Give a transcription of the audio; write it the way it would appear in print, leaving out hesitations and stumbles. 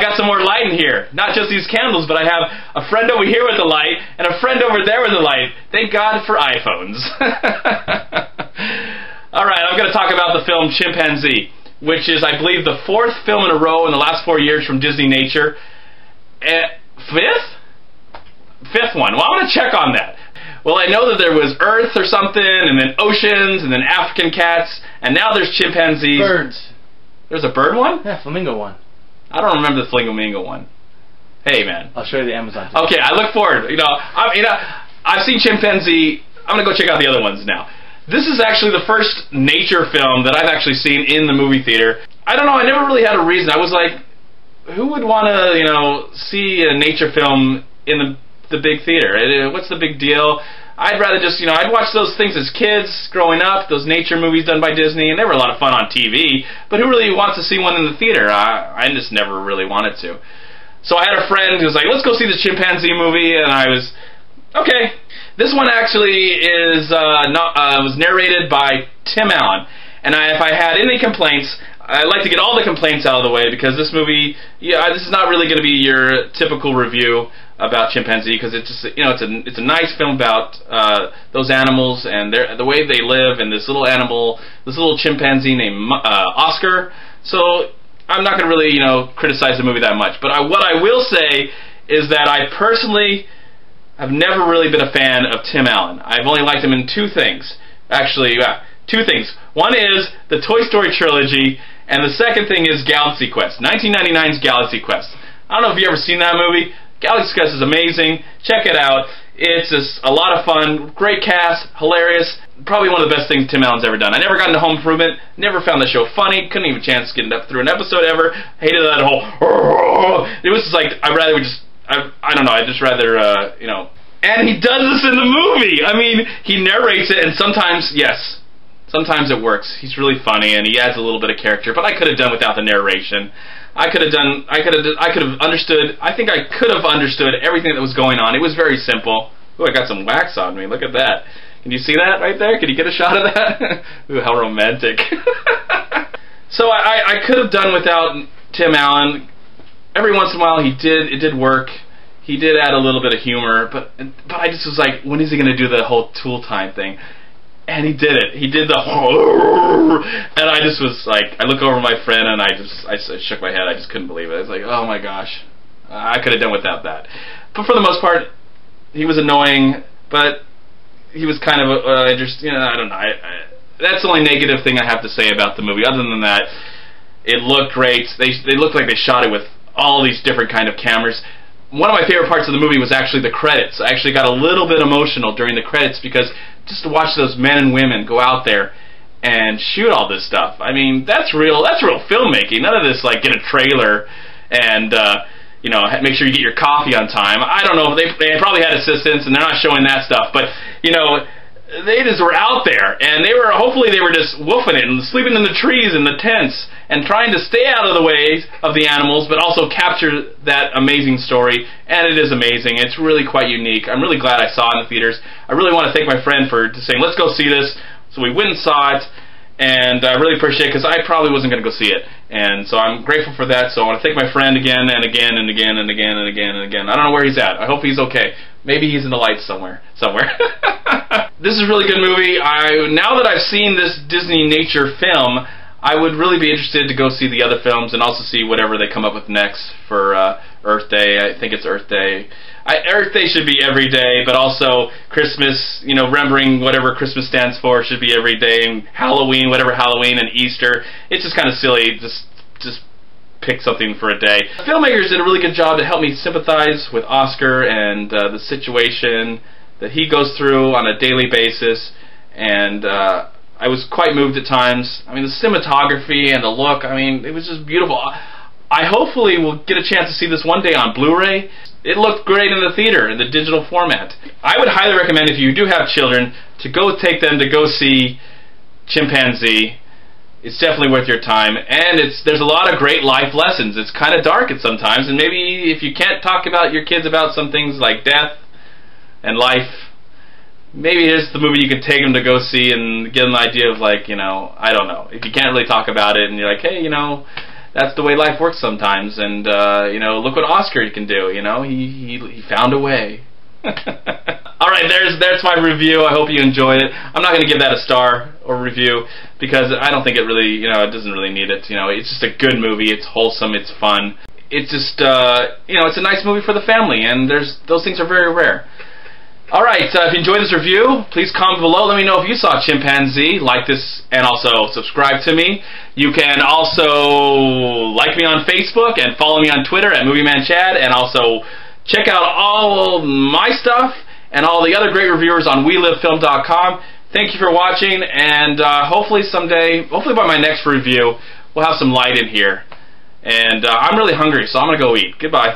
got some more light in here. Not just these candles, but I have a friend over here with the light and a friend over there with the light. Thank God for iPhones. Alright, I'm going to talk about the film Chimpanzee, which is, I believe, the 4th film in a row in the last 4 years from Disney Nature. 5th? 5th one. Well, I'm going to check on that. Well, I know that there was Earth or something, and then oceans, and then African cats, and now there's chimpanzees. Birds. There's a bird one? Yeah, flamingo one. I don't remember the flamingo one. Hey, man. I'll show you the Amazon. Okay, I look forward. I've seen Chimpanzee. I'm gonna go check out the other ones now. This is actually the first nature film that I've actually seen in the movie theater. I don't know. I never really had a reason. I was like, who would want to, see a nature film in the big theater? What's the big deal? I'd rather just, I'd watch those things as kids growing up, those nature movies done by Disney, and they were a lot of fun on TV, but who really wants to see one in the theater? I just never really wanted to. So I had a friend who was like, let's go see the Chimpanzee movie, and I was, okay. This one actually was narrated by Tim Allen, and if I had any complaints, I'd like to get all the complaints out of the way, because this movie, this is not really going to be your typical review about Chimpanzee, because it's just, it's a nice film about those animals and the way they live, and this little animal, this little chimpanzee named Oscar. So I'm not going to really, criticize the movie that much. But what I will say is that I personally have never really been a fan of Tim Allen. I've only liked him in 2 things. Actually, 2 things. One is the Toy Story trilogy, and the second thing is Galaxy Quest, 1999's Galaxy Quest. I don't know if you've ever seen that movie. Galaxy Quest is amazing. Check it out. It's just a lot of fun. Great cast. Hilarious. Probably one of the best things Tim Allen's ever done. I never got into Home Improvement. Never found the show funny. Couldn't even chance to get through an episode ever. Hated that whole... It was just like, I don't know. I'd just rather, And he does this in the movie. I mean, he narrates it, and sometimes, yes, sometimes it works. He's really funny, and he adds a little bit of character. But I could have done without the narration. I could have understood. I think I could have understood everything that was going on. It was very simple. Ooh, I got some wax on me. Look at that. Can you see that right there? Can you get a shot of that? Ooh, how romantic. So I could have done without Tim Allen. Every once in a while it did work. He did add a little bit of humor, but I just was like, when is he going to do the whole tool time thing? And he did it. He did the and I just was like, I look over my friend and I shook my head. I just couldn't believe it. I was like, oh my gosh, I could have done without that. But for the most part, he was annoying, but he was kind of interesting. I don't know. That's the only negative thing I have to say about the movie. Other than that, it looked great. They looked like they shot it with all these different kind of cameras. One of my favorite parts of the movie was actually the credits. I actually got a little bit emotional during the credits, because just to watch those men and women go out there and shoot all this stuff. I mean, that's real filmmaking. None of this like get a trailer and make sure you get your coffee on time. I don't know, they probably had assistants and they're not showing that stuff, but they just were out there, and hopefully they were just woofing it and sleeping in the trees and the tents and trying to stay out of the way of the animals, but also capture that amazing story. And it is amazing. It's really quite unique. I'm really glad I saw it in the theaters. I really want to thank my friend for saying, let's go see this. So we went and saw it, and I really appreciate it, because I probably wasn't going to go see it. And so I'm grateful for that. So I want to thank my friend again and again and again and again and again and again. I don't know where he's at. I hope he's okay. Maybe he's in the lights somewhere. This is a really good movie. Now that I've seen this Disney nature film, I would really be interested to go see the other films and also see whatever they come up with next for Earth Day. I think it's Earth Day. Earth Day should be every day, but also Christmas, remembering whatever Christmas stands for should be every day, and Halloween, whatever Halloween, and Easter. It's just kind of silly. Just pick something for a day. Filmmakers did a really good job to help me sympathize with Oscar and the situation that he goes through on a daily basis, and I was quite moved at times. I mean, the cinematography and the look, I mean, it was just beautiful. I hopefully will get a chance to see this one day on Blu-ray. It looked great in the theater, in the digital format. I would highly recommend, if you do have children, to go take them to go see Chimpanzee. It's definitely worth your time, and there's a lot of great life lessons. It's kind of dark at sometimes, and maybe if you can't talk about your kids about some things like death and life, maybe here's the movie you can take them to go see and get an idea of, like, I don't know. If you can't really talk about it and you're like, hey, that's the way life works sometimes. And you know, look what Oscar can do. You know, he found a way. All right, there's my review. I hope you enjoyed it. I'm not going to give that a star or review because I don't think it really, you know, it doesn't really need it. You know, it's just a good movie. It's wholesome. It's fun. It's just, you know, it's a nice movie for the family, and those things are very rare. All right, if you enjoyed this review, please comment below. Let me know if you saw Chimpanzee. Like this, and also subscribe to me. You can also like me on Facebook and follow me on Twitter at MovieManCHAD, and also check out all my stuff and all the other great reviewers on WeLiveFilm.com. Thank you for watching, and hopefully someday, hopefully by my next review, we'll have some light in here. And I'm really hungry, so I'm going to go eat. Goodbye.